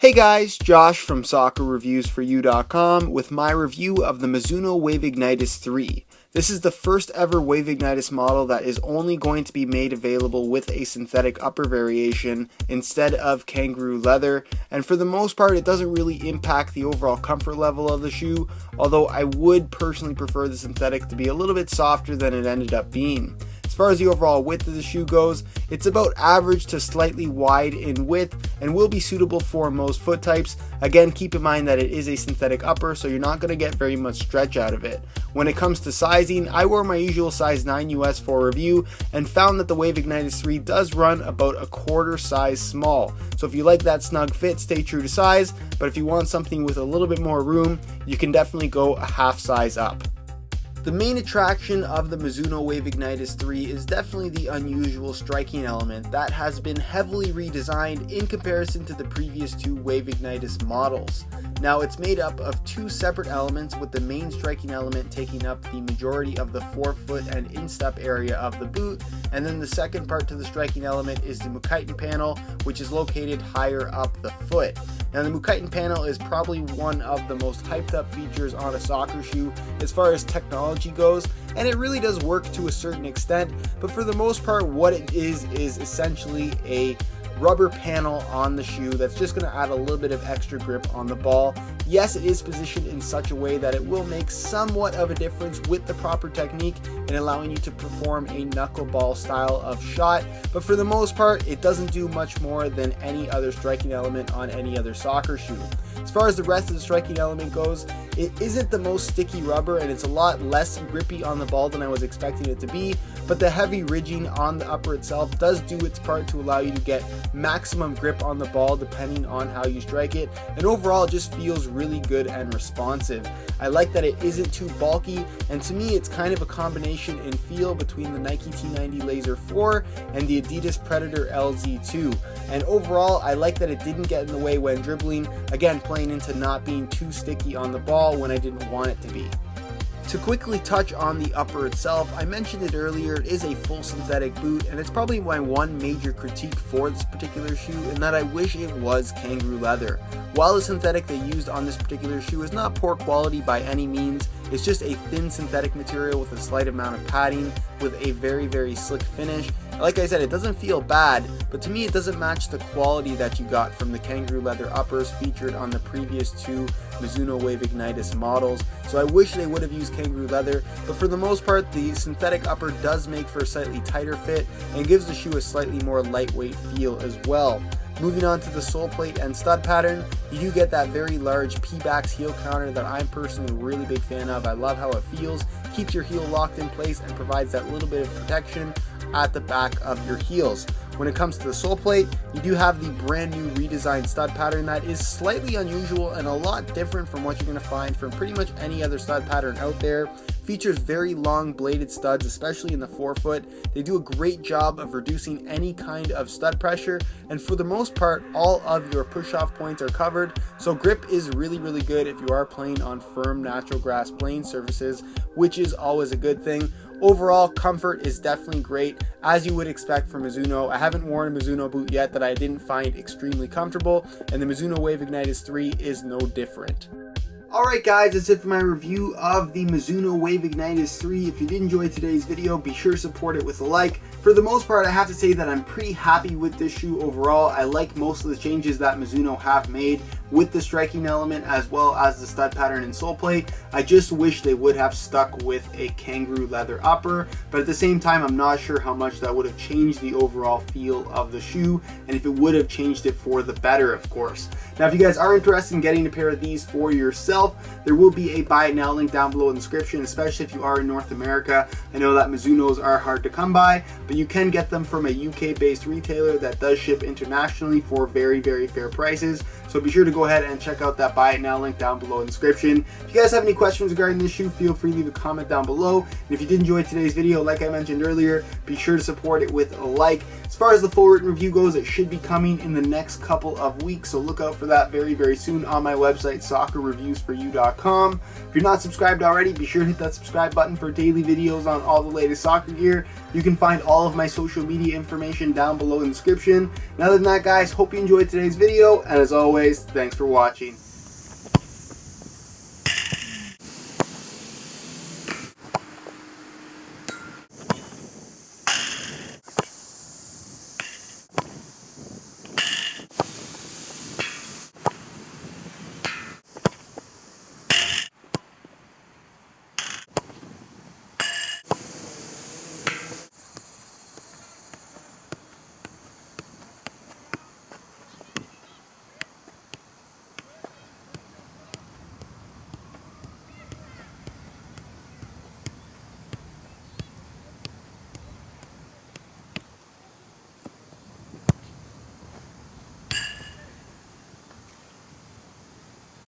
Hey guys, Josh from SoccerReviewsForYou.com with my review of the Mizuno Wave Ignitus 3. This is the first ever Wave Ignitus model that is only going to be made available with a synthetic upper variation instead of kangaroo leather, and for the most part it doesn't really impact the overall comfort level of the shoe, although I would personally prefer the synthetic to be a little bit softer than it ended up being. As far as the overall width of the shoe goes, it's about average to slightly wide in width and will be suitable for most foot types. Again, keep in mind that it is a synthetic upper, so you're not going to get very much stretch out of it. When it comes to sizing, I wore my usual size 9 US for review and found that the Wave Ignitus 3 does run about a quarter size small. So if you like that snug fit, stay true to size, but if you want something with a little bit more room, you can definitely go a half size up. The main attraction of the Mizuno Wave Ignitus 3 is definitely the unusual striking element that has been heavily redesigned in comparison to the previous two Wave Ignitus models. Now it's made up of two separate elements, with the main striking element taking up the majority of the forefoot and instep area of the boot, and then the second part to the striking element is the Mukaiten panel, which is located higher up the foot. Now the Mukaiten panel is probably one of the most hyped up features on a soccer shoe as far as technology goes, and it really does work to a certain extent, but for the most part what it is essentially a rubber panel on the shoe that's just going to add a little bit of extra grip on the ball. Yes, it is positioned in such a way that it will make somewhat of a difference with the proper technique in allowing you to perform a knuckleball style of shot, but for the most part it doesn't do much more than any other striking element on any other soccer shoe. As far as the rest of the striking element goes, it isn't the most sticky rubber and it's a lot less grippy on the ball than I was expecting it to be, but the heavy ridging on the upper itself does do its part to allow you to get maximum grip on the ball depending on how you strike it, and overall it just feels really good and responsive. I like that it isn't too bulky, and to me it's kind of a combination in feel between the Nike T90 Laser 4 and the Adidas Predator LZ2, and overall I like that it didn't get in the way when dribbling, again playing into not being too sticky on the ball when I didn't want it to be. To quickly touch on the upper itself, I mentioned it earlier, it is a full synthetic boot, and it's probably my one major critique for this particular shoe in that I wish it was kangaroo leather. While the synthetic they used on this particular shoe is not poor quality by any means, it's just a thin synthetic material with a slight amount of padding with a very slick finish. Like I said, it doesn't feel bad, but to me it doesn't match the quality that you got from the kangaroo leather uppers featured on the previous two Mizuno Wave Ignitus models. So I wish they would have used kangaroo leather, but for the most part the synthetic upper does make for a slightly tighter fit and gives the shoe a slightly more lightweight feel as well. Moving on to the sole plate and stud pattern, you do get that very large P-backs heel counter that I'm personally a really big fan of. I love how it feels, keeps your heel locked in place and provides that little bit of protection at the back of your heels. When it comes to the sole plate, you do have the brand new redesigned stud pattern that is slightly unusual and a lot different from what you're going to find from pretty much any other stud pattern out there. Features very long bladed studs, especially in the forefoot. They do a great job of reducing any kind of stud pressure, and for the most part all of your push-off points are covered, so grip is really good if you are playing on firm natural grass playing surfaces, which is always a good thing. Overall, comfort is definitely great, as you would expect from Mizuno. I haven't worn a Mizuno boot yet that I didn't find extremely comfortable, and the Mizuno Wave Ignitus 3 is no different. Alright guys, that's it for my review of the Mizuno Wave Ignitus 3. If you did enjoy today's video, be sure to support it with a like. For the most part, I have to say that I'm pretty happy with this shoe overall. I like most of the changes that Mizuno have made with the striking element as well as the stud pattern and sole plate. I just wish they would have stuck with a kangaroo leather upper, but at the same time I'm not sure how much that would have changed the overall feel of the shoe, and if it would have changed it for the better, of course. Now if you guys are interested in getting a pair of these for yourself, there will be a buy it now link down below in the description, especially if you are in North America. I know that Mizunos are hard to come by, but you can get them from a UK based retailer that does ship internationally for very fair prices. So be sure to go ahead and check out that buy it now link down below in the description. If you guys have any questions regarding this shoe, feel free to leave a comment down below. And if you did enjoy today's video, like I mentioned earlier, be sure to support it with a like. As far as the full written review goes, it should be coming in the next couple of weeks, so look out for that very soon on my website, SoccerReviewsForYou.com. If you're not subscribed already, be sure to hit that subscribe button for daily videos on all the latest soccer gear. You can find all of my social media information down below in the description. And other than that, guys, hope you enjoyed today's video, and as always, thanks for watching.